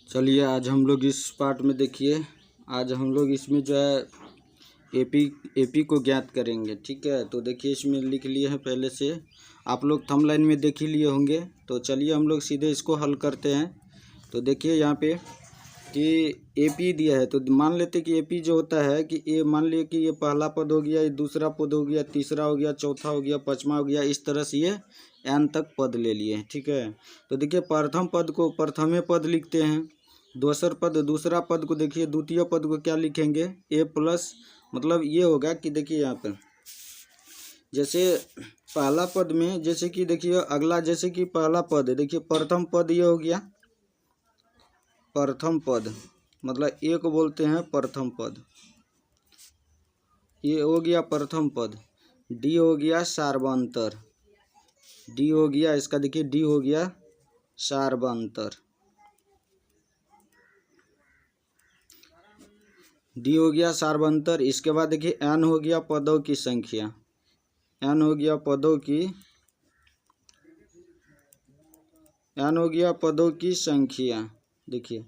चलिए आज हम लोग इस पार्ट में देखिए, आज हम लोग इसमें जो है एपी को ज्ञात करेंगे। ठीक है, तो देखिए इसमें लिख लिए हैं पहले से, आप लोग थंबनेल में देख ही लिए होंगे। तो चलिए हम लोग सीधे इसको हल करते हैं। तो देखिए यहाँ पे कि एपी दिया है, तो मान लेते कि एपी जो होता है कि ये मान लिए कि ये पहला पद हो गया, ये दूसरा पद हो गया, तीसरा हो गया, चौथा हो गया, पाँचवा हो गया, इस तरह से ये एन तक पद ले लिए हैं। ठीक है, तो देखिए प्रथम पद को प्रथमे पद लिखते हैं, दूसरा पद को देखिए द्वितीय पद को क्या लिखेंगे, ए प्लस, मतलब ये होगा कि देखिए यहाँ पर जैसे पहला पद में, जैसे कि देखिए अगला, जैसे कि पहला पद है, देखिए प्रथम पद ये हो गया प्रथम पद, मतलब ए को बोलते हैं प्रथम पद, ये हो गया प्रथम पद। डी हो गया सार्वंतर, डी हो गया इसका, देखिए डी हो गया सार्वंतर, डी हो गया सार्वंतर। इसके बाद देखिए एन हो गया पदों की संख्या, एन हो गया पदों की, एन हो गया पदों की संख्या। देखिए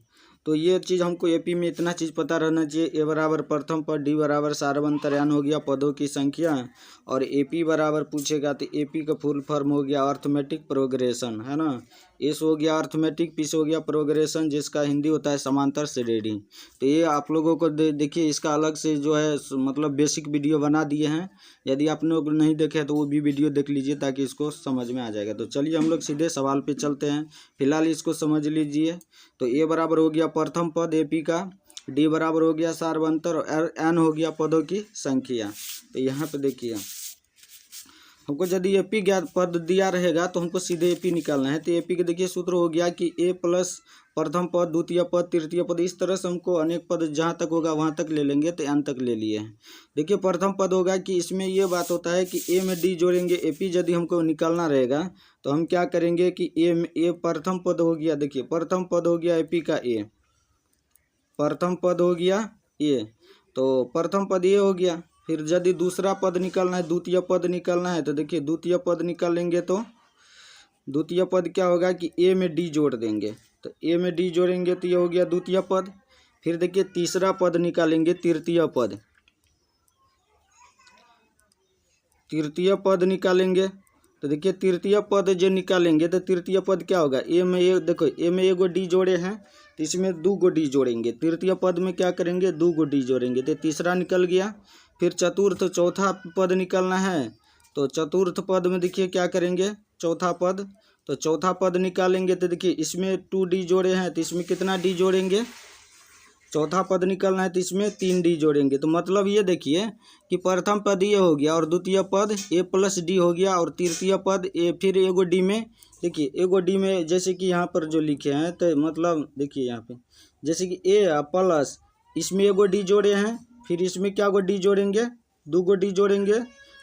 तो ये चीज़ हमको एपी में इतना चीज़ पता रहना चाहिए, ए बराबर प्रथम पद, डी बराबर सार्वंतर, एन हो गया पदों की संख्या, और एपी बराबर पूछेगा तो एपी का फुल फॉर्म हो गया अर्थमेटिक प्रोग्रेशन, है ना। एस हो गया अर्थमेटिक, पी हो गया प्रोग्रेशन, जिसका हिंदी होता है समांतर श्रेणी। तो ये आप लोगों को देखिए इसका अलग से जो है मतलब बेसिक वीडियो बना दिए हैं, यदि आप लोग नहीं देखे तो वो भी वीडियो देख लीजिए ताकि इसको समझ में आ जाएगा। तो चलिए हम लोग सीधे सवाल पे चलते हैं, फिलहाल इसको समझ लीजिए। तो ए बराबर हो गया प्रथम पद एपी का, डी बराबर हो गया सार्वंतर, और एन हो गया पदों की संख्या। तो यहाँ पे देखिए हमको यदि एपी ज्ञात पद दिया रहेगा तो हमको सीधे एपी निकालना है। तो एपी के देखिए सूत्र हो गया कि ए प्लस प्रथम पद, द्वितीय पद, तृतीय पद, इस तरह से हमको अनेक पद जहाँ तक होगा वहाँ तक ले लेंगे, तो एन तक ले लिए हैं। देखिए प्रथम पद होगा कि इसमें ये बात होता है कि ए में डी जोड़ेंगे, एपी यदि हमको निकालना रहेगा तो हम क्या करेंगे कि ए प्रथम पद हो गया, देखिए प्रथम पद हो गया एपी का ए, प्रथम पद हो गया ए, तो प्रथम पद ये हो गया। फिर यदि दूसरा पद निकालना है, द्वितीय पद निकालना है, तो देखिए द्वितीय पद निकालेंगे तो द्वितीय पद क्या होगा कि ए में डी जोड़ देंगे, तो ए में डी जोड़ेंगे तो ये हो गया द्वितीय पद। फिर देखिए तीसरा पद निकालेंगे, तृतीय पद, तृतीय पद निकालेंगे, तो देखिए तृतीय पद जो निकालेंगे तो तृतीय पद क्या होगा, ए में ये देखो ए में एगो डी जोड़े हैं तो इसमें दो गो डी जोड़ेंगे, तृतीय पद में क्या करेंगे, दो गो डी जोड़ेंगे, तो तीसरा निकल गया। फिर चतुर्थ चौथा पद निकालना है, तो चतुर्थ पद में देखिए क्या करेंगे, चौथा पद, तो चौथा पद निकालेंगे तो देखिए इसमें टू डी जोड़े हैं तो इसमें कितना डी जोड़ेंगे, चौथा पद निकलना है तो इसमें 3 डी जोड़ेंगे। तो मतलब ये देखिए कि प्रथम पद ये हो गया और द्वितीय पद ए प्लस डी हो गया, और तृतीय पद ए, फिर एगो डी में, देखिए एगो डी में जैसे कि यहाँ पर जो लिखे हैं, तो मतलब देखिए यहाँ पे जैसे कि ए प्लस, इसमें एगो डी जोड़े हैं, फिर इसमें क्या गो डी जोड़ेंगे, दो गो डी जोड़ेंगे,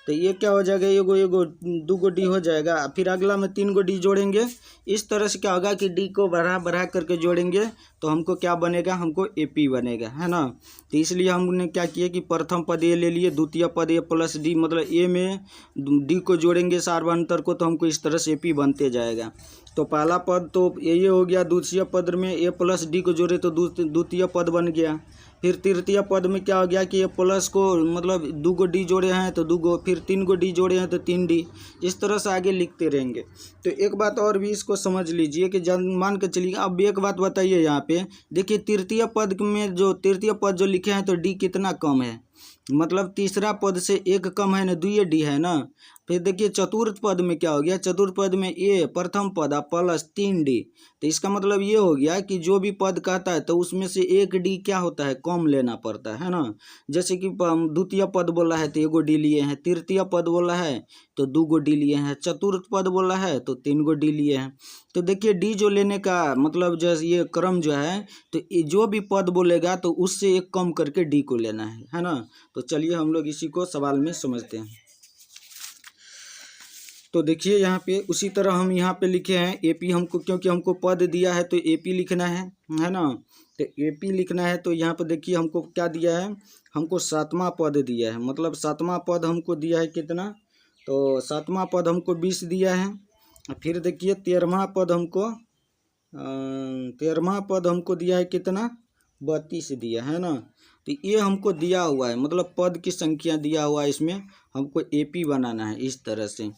तो ये क्या हो जाएगा, एगो एगो दो गो डी हो जाएगा। फिर अगला में 3 गो डी जोड़ेंगे। इस तरह से क्या होगा कि डी को बढ़ा बढ़ा करके जोड़ेंगे तो हमको क्या बनेगा, हमको एपी बनेगा, है ना। तो इसलिए हमने क्या किया कि प्रथम पद ए ले लिए, द्वितीय पद ए प्लस डी, मतलब ए में डी को जोड़ेंगे सार्वंतर को, तो हमको इस तरह से एपी बनते जाएगा। तो पहला पद तो ये हो गया, द्वितीय पद में ए प्लस डी को जोड़े तो द्वितीय पद बन गया। फिर तृतीय पद में क्या हो गया कि ए प्लस को मतलब दो गो डी जोड़े हैं तो दो गो, फिर 3 गो डी जोड़े हैं तो 3 डी, इस तरह से आगे लिखते रहेंगे। तो एक बात और भी इसको समझ लीजिए कि मान के चलिए, अब एक बात बताइए यहाँ पे देखिए तृतीय पद में जो तृतीय पद जो लिखे हैं तो डी कितना कम है, मतलब तीसरा पद से एक कम है ना, 2 डी है ना। फिर देखिए चतुर्थ पद में क्या हो गया, चतुर्थ पद में ए प्रथम पद प्लस 3 डी, तो इसका मतलब ये हो गया कि जो भी पद कहता है तो उसमें से एक डी क्या होता है, कम लेना पड़ता है ना। जैसे कि द्वितीय पद बोला है तो एगो डी लिए हैं, तृतीय पद बोला है तो 2 गो डी लिए हैं, चतुर्थ पद बोला है तो 3 गो डी लिए हैं। तो देखिए डी जो लेने का मतलब जैसे ये क्रम जो है, तो जो भी पद बोलेगा तो उससे एक कम करके डी को लेना है ना। तो चलिए हम लोग इसी को सवाल में समझते हैं। तो देखिए यहाँ पे उसी तरह हम यहाँ पे लिखे हैं एपी, हमको क्योंकि हमको पद दिया है तो एपी लिखना है ना। तो एपी लिखना है तो यहाँ पे देखिए हमको क्या दिया है, हमको 7वां पद दिया है, मतलब 7वां पद हमको दिया है कितना, तो 7वां पद हमको 20 दिया है। फिर देखिए 13वां पद हमको 13वां पद हमको दिया है कितना, 32 दिया है ना। तो ये हमको दिया हुआ है, मतलब पद की संख्या दिया हुआ है, इसमें हमको एपी बनाना है इस तरह से।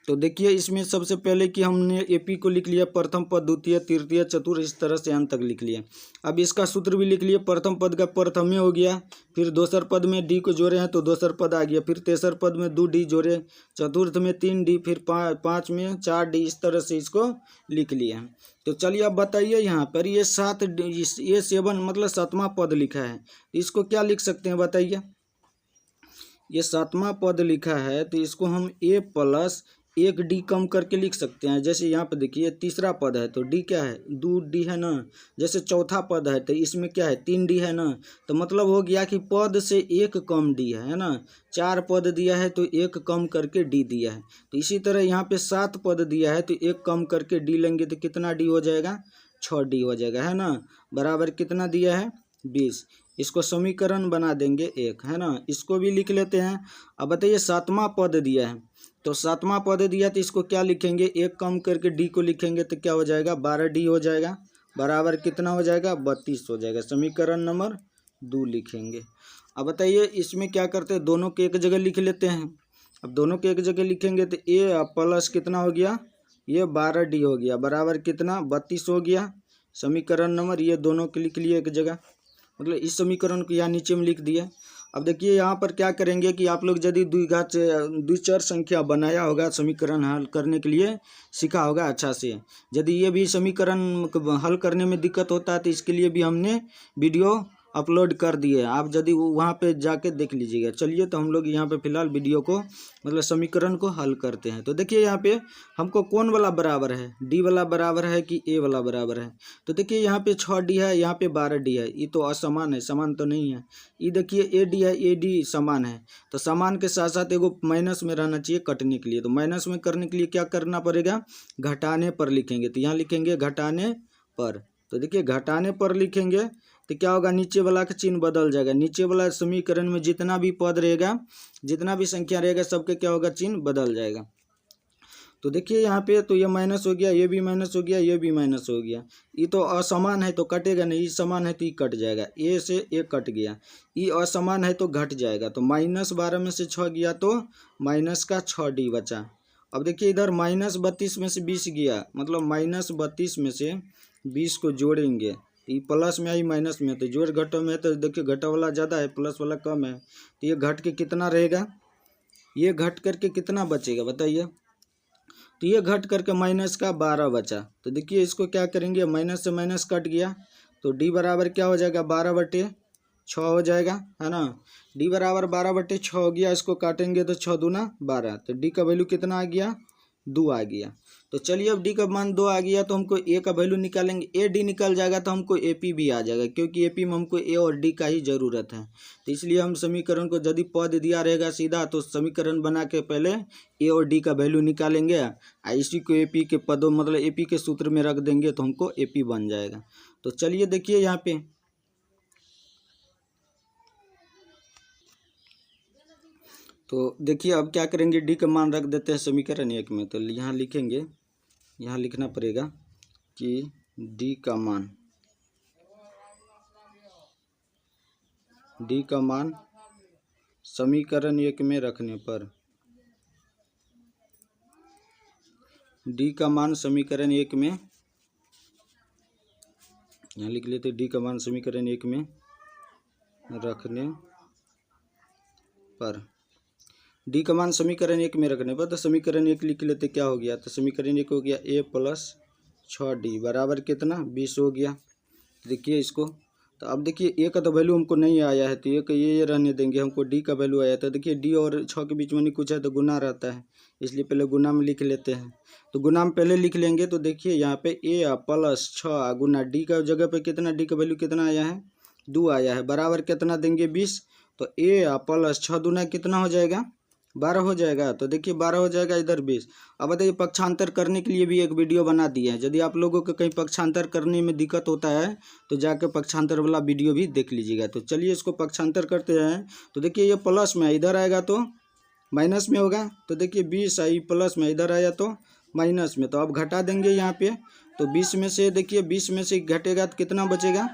तो देखिए इसमें सबसे पहले कि हमने एपी को लिख लिया, प्रथम पद, द्वितीय, तृतीय, चतुर्थ, इस तरह से अंत तक लिख लिया। अब इसका सूत्र भी लिख लिया, प्रथम पद का प्रथमे हो गया, फिर दोसर पद में डी को जोड़े हैं तो दोसर पद आ गया, फिर तेसर पद में 2 डी जोड़े, चतुर्थ में 3 डी, फिर 5 में 4 डी, इस तरह से इसको लिख लिया। तो चलिए अब बताइए यहाँ पर ये 7 मतलब 7वां पद लिखा है, इसको क्या लिख सकते हैं बताइए। ये 7वां पद लिखा है तो इसको हम a प्लस 1 डी कम करके लिख सकते हैं। जैसे यहाँ पे देखिए तीसरा पद है तो डी क्या है, 2 डी है ना। जैसे चौथा पद है तो इसमें क्या है, 3 डी है ना। तो मतलब हो गया कि पद से 1 कम डी है ना। 4 पद दिया है तो 1 कम करके डी दिया है। तो इसी तरह यहाँ पे 7 पद दिया है तो 1 कम करके डी लेंगे तो कितना डी हो जाएगा, 6 डी हो जाएगा, है ना। बराबर कितना दिया है, 20। इसको समीकरण बना देंगे 1, है ना। इसको भी लिख लेते हैं। अब बताइए 7वां पद दिया है तो 7वां पद दिया तो इसको क्या लिखेंगे, 1 कम करके डी को लिखेंगे तो क्या हो जाएगा, 12 डी हो जाएगा। बराबर कितना हो जाएगा, 32 हो जाएगा। समीकरण नंबर 2 लिखेंगे। अब बताइए इसमें क्या करते हैं, दोनों के एक जगह लिख लेते हैं। अब दोनों के एक जगह लिखेंगे तो ए प्लस कितना हो गया, ये 12 डी हो गया, बराबर कितना 32 हो गया। समीकरण नंबर ये दोनों के लिख लिए एक जगह, मतलब इस समीकरण को यहाँ नीचे में लिख दिया। अब देखिए यहाँ पर क्या करेंगे कि आप लोग यदि द्विचर संख्या बनाया होगा, समीकरण हल करने के लिए सीखा होगा अच्छा से। यदि ये भी समीकरण हल करने में दिक्कत होता है तो इसके लिए भी हमने वीडियो अपलोड कर दिए, आप यदि वहाँ पे जाके देख लीजिएगा। चलिए तो हम लोग यहाँ पे फिलहाल वीडियो को मतलब समीकरण को हल करते हैं। तो देखिए यहाँ पे हमको कौन वाला बराबर है, डी वाला बराबर है कि ए वाला बराबर है। तो देखिए यहाँ पे 6 डी है, यहाँ पे 12 डी है, ये तो असमान है, समान तो नहीं है। ये देखिए ए डी है, ए डी समान है, तो समान के साथ साथ एगो माइनस में रहना चाहिए कटने के लिए। तो माइनस में करने के लिए क्या करना पड़ेगा, घटाने पर लिखेंगे। तो यहाँ लिखेंगे घटाने पर। तो देखिए घटाने पर लिखेंगे तो क्या होगा, नीचे वाला का चिन्ह बदल जाएगा। नीचे वाला समीकरण में जितना भी पद रहेगा, जितना भी संख्या रहेगा, सबके क्या होगा, चिन्ह बदल जाएगा। तो देखिए यहाँ पे तो ये माइनस हो गया, ये भी माइनस हो गया, ये भी माइनस हो गया। ये तो असमान है तो कटेगा नहीं, ये समान है तो ये कट जाएगा, ए से ए कट गया। ये असमान है तो घट जाएगा। तो -12 में से 6 गया तो माइनस का 6 डी बचा। अब देखिए इधर -32 में से 20 गया, मतलब -32 में से 20 को जोड़ेंगे, ये प्लस में आई माइनस में, तो जोड़ घटों में तो देखिए घटा वाला ज़्यादा है, प्लस वाला कम है। तो ये घट के कितना रहेगा, ये घट करके कितना बचेगा बताइए। तो ये घट करके माइनस का 12 बचा। तो देखिए इसको क्या करेंगे, माइनस से माइनस कट गया तो डी बराबर क्या हो जाएगा, 12/6 हो जाएगा, है ना। डी बराबर 12/6 हो गया। इसको काटेंगे तो 6 दूना 12, तो डी का वैल्यू कितना आ गया, 2 आ गया। तो चलिए अब डी का मान 2 आ गया तो हमको ए का वैल्यू निकालेंगे। ए डी निकल जाएगा तो हमको ए पी भी आ जाएगा, क्योंकि ए पी में हमको ए और डी का ही ज़रूरत है। तो इसलिए हम समीकरण को यदि पद दिया रहेगा सीधा तो समीकरण बना के पहले ए और डी का वैल्यू निकालेंगे, इसी को ए पी के पदों मतलब ए पी के सूत्र में रख देंगे तो हमको ए पी बन जाएगा। तो चलिए देखिए यहाँ पे तो देखिए अब क्या करेंगे, डी का मान रख देते हैं समीकरण 1 में। तो यहाँ लिखेंगे, यहाँ लिखना पड़ेगा कि डी का मान समीकरण 1 में रखने पर, डी का मान समीकरण 1 में, यहाँ लिख लेते डी का मान समीकरण 1 में रखने पर, डी का मान समीकरण 1 में रखने पर। तो समीकरण 1 लिख लेते, क्या हो गया, तो समीकरण 1 हो गया a + 6d बराबर कितना, 20 हो गया। देखिए इसको, तो अब देखिए ए का तो वैल्यू हमको नहीं आया है तो ये रहने देंगे, हमको डी का वैल्यू आया। तो देखिए डी और 6 के बीच में नहीं कुछ है तो गुना रहता है, इसलिए पहले गुना में लिख लेते हैं। तो गुना में पहले लिख लेंगे। तो देखिए यहाँ पे a + 6 गुना डी का जगह पे कितना, डी का वैल्यू कितना आया है, 2 आया है, बराबर कितना देंगे, 20। तो a + 6 दूना कितना हो जाएगा, 12 हो जाएगा। तो देखिए 12 हो जाएगा, इधर 20। अब बताइए पक्षांतर करने के लिए भी एक वीडियो बना दिया है, यदि आप लोगों को कहीं पक्षांतर करने में दिक्कत होता है तो जाकर पक्षांतर वाला वीडियो भी देख लीजिएगा। तो चलिए इसको पक्षांतर करते हैं। तो देखिए ये प्लस में, इधर आएगा तो माइनस में होगा। तो देखिए 20 आई प्लस में, इधर आया तो माइनस में। तो अब घटा देंगे यहाँ पे, तो 20 में से देखिए 20 में से घटेगा तो कितना बचेगा,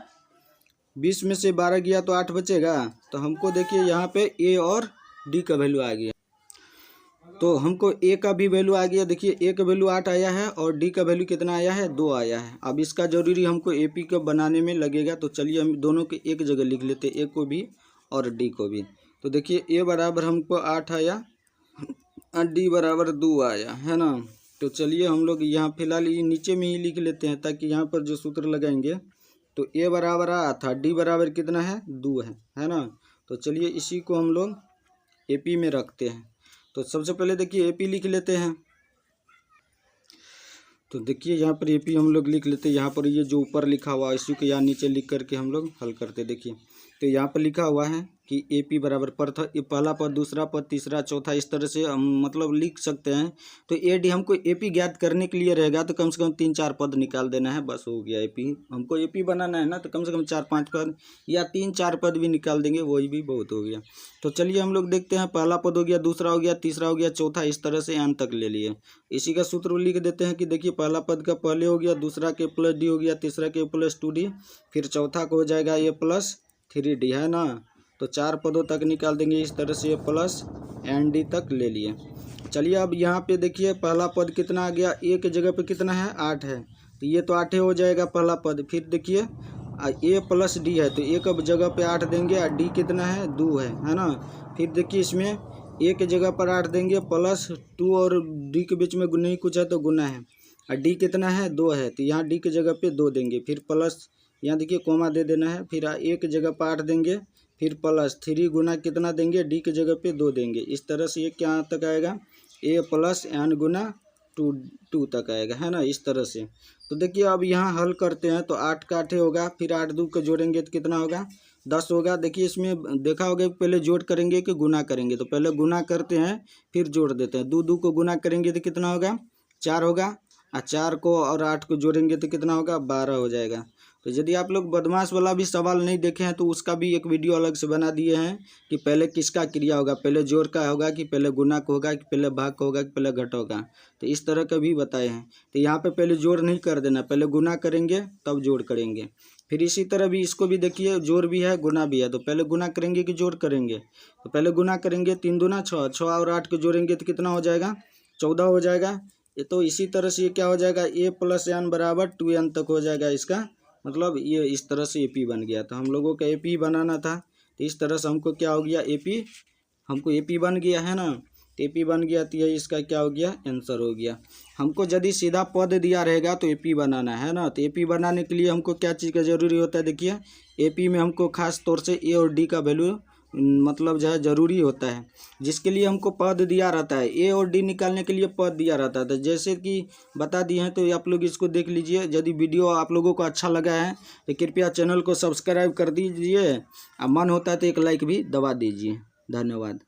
20 में से 12 गया तो 8 बचेगा। तो हमको देखिए यहाँ पे ए और डी का वैल्यू आ गया, तो हमको ए का भी वैल्यू आ गया। देखिए ए का वैल्यू 8 आया है और डी का वैल्यू कितना आया है, 2 आया है। अब इसका जरूरी हमको ए पी का बनाने में लगेगा, तो चलिए हम दोनों के एक जगह लिख लेते हैं, ए को भी और डी को भी। तो देखिए ए बराबर हमको 8 आया और डी बराबर 2 आया है ना। तो चलिए हम लोग यहाँ फिलहाल ये नीचे में ही लिख लेते हैं, ताकि यहाँ पर जो सूत्र लगाएंगे तो ए बराबर 8 था, डी बराबर कितना है, 2 है ना। तो चलिए इसी को हम लोग ए पी में रखते हैं। तो सबसे पहले देखिए ए पी लिख लेते हैं। तो देखिए यहाँ पर ए पी हम लोग लिख लेते हैं। यहाँ पर ये जो ऊपर लिखा हुआ है इसी को यहाँ नीचे लिख करके हम लोग हल करते। देखिए तो यहाँ पर लिखा हुआ है कि ए पी बराबर पहला पद, दूसरा पद, तीसरा, चौथा, इस तरह से हम मतलब लिख सकते हैं। तो ए डी हमको ए पी ज्ञात करने के लिए रहेगा तो कम से कम 3-4 पद निकाल देना है, बस हो गया। ए पी हमको ए पी बनाना है ना, तो कम से कम 4-5 पद या 3-4 पद भी निकाल देंगे, वही भी बहुत हो गया। तो चलिए हम लोग देखते हैं, पहला पद हो गया, दूसरा हो गया, तीसरा हो गया, चौथा, इस तरह से एन तक ले लिए। इसी का सूत्र लिख देते हैं कि देखिए पहला पद का पहले हो गया, दूसरा के प्लस डी हो गया, तीसरा के प्लस 2d, फिर चौथा को हो जाएगा ए प्लस 3d है ना। तो 4 पदों तक निकाल देंगे इस तरह से, ए प्लस एन डी तक ले लिए। चलिए अब यहाँ पे देखिए पहला पद कितना आ गया, ए के जगह पे कितना है, 8 है, तो ये तो 8 हो जाएगा पहला पद। फिर देखिए ए प्लस डी है, तो ए के जगह पे 8 देंगे और डी कितना है, 2 है ना। फिर देखिए इसमें ए के जगह पर 8 देंगे, प्लस 2 और डी के बीच में नहीं कुछ है तो गुना है, और डी कितना है, 2 है, तो यहाँ डी के जगह पे 2 देंगे। फिर प्लस यहाँ देखिए कोमा दे देना है, फिर ए के जगह पर 8 देंगे, फिर प्लस 3 गुना कितना देंगे, डी के जगह पे 2 देंगे। इस तरह से ये क्या तक आएगा, ए प्लस एन गुना 2 तक आएगा है ना, इस तरह से। तो देखिए अब यहाँ हल करते हैं, तो 8 का 8 होगा, फिर 8 2 को जोड़ेंगे तो कितना होगा, 10 होगा। देखिए इसमें देखा होगा पहले जोड़ करेंगे कि गुना करेंगे, तो पहले गुना करते हैं फिर जोड़ देते हैं। 2 2 को गुना करेंगे तो कितना होगा, 4 होगा, और 4 को और 8 को जोड़ेंगे तो कितना होगा, 12 हो जाएगा। तो यदि आप लोग बदमाश वाला भी सवाल नहीं देखे हैं तो उसका भी एक वीडियो अलग से बना दिए हैं कि पहले किसका क्रिया होगा, पहले जोड़ का होगा कि पहले गुना का होगा कि पहले भाग का होगा कि पहले घट होगा, तो इस तरह का भी बताए हैं। तो यहाँ पे पहले जोड़ नहीं कर देना, पहले गुना करेंगे तब जोड़ करेंगे। फिर इसी तरह भी इसको भी देखिए, जोड़ भी है गुना भी है, तो पहले गुना करेंगे कि जोड़ करेंगे, तो पहले गुना करेंगे, 3 दूना 6, 6 और 8 को जोड़ेंगे तो कितना हो जाएगा, 14 हो जाएगा। ये तो इसी तरह से ये क्या हो जाएगा, ए प्लस एन बराबर 2n तक हो जाएगा। इसका मतलब ये इस तरह से ए पी बन गया। तो हम लोगों का ए पी बनाना था, तो इस तरह से हमको क्या हो गया, ए पी, हमको ए पी बन गया है ना। तो ए पी बन गया तो ये इसका क्या हो गया, आंसर हो गया। हमको यदि सीधा पद दिया रहेगा तो ए पी बनाना है ना। तो ए पी बनाने के लिए हमको क्या चीज़ का ज़रूरी होता है, देखिए ए पी में हमको खास तौर से ए और डी का वैल्यू मतलब जो है ज़रूरी होता है, जिसके लिए हमको पद दिया रहता है। ए और डी निकालने के लिए पद दिया रहता है। तो जैसे कि बता दिए हैं, तो आप लोग इसको देख लीजिए। यदि वीडियो आप लोगों को अच्छा लगा है तो कृपया चैनल को सब्सक्राइब कर दीजिए, और मन होता है तो एक लाइक भी दबा दीजिए। धन्यवाद।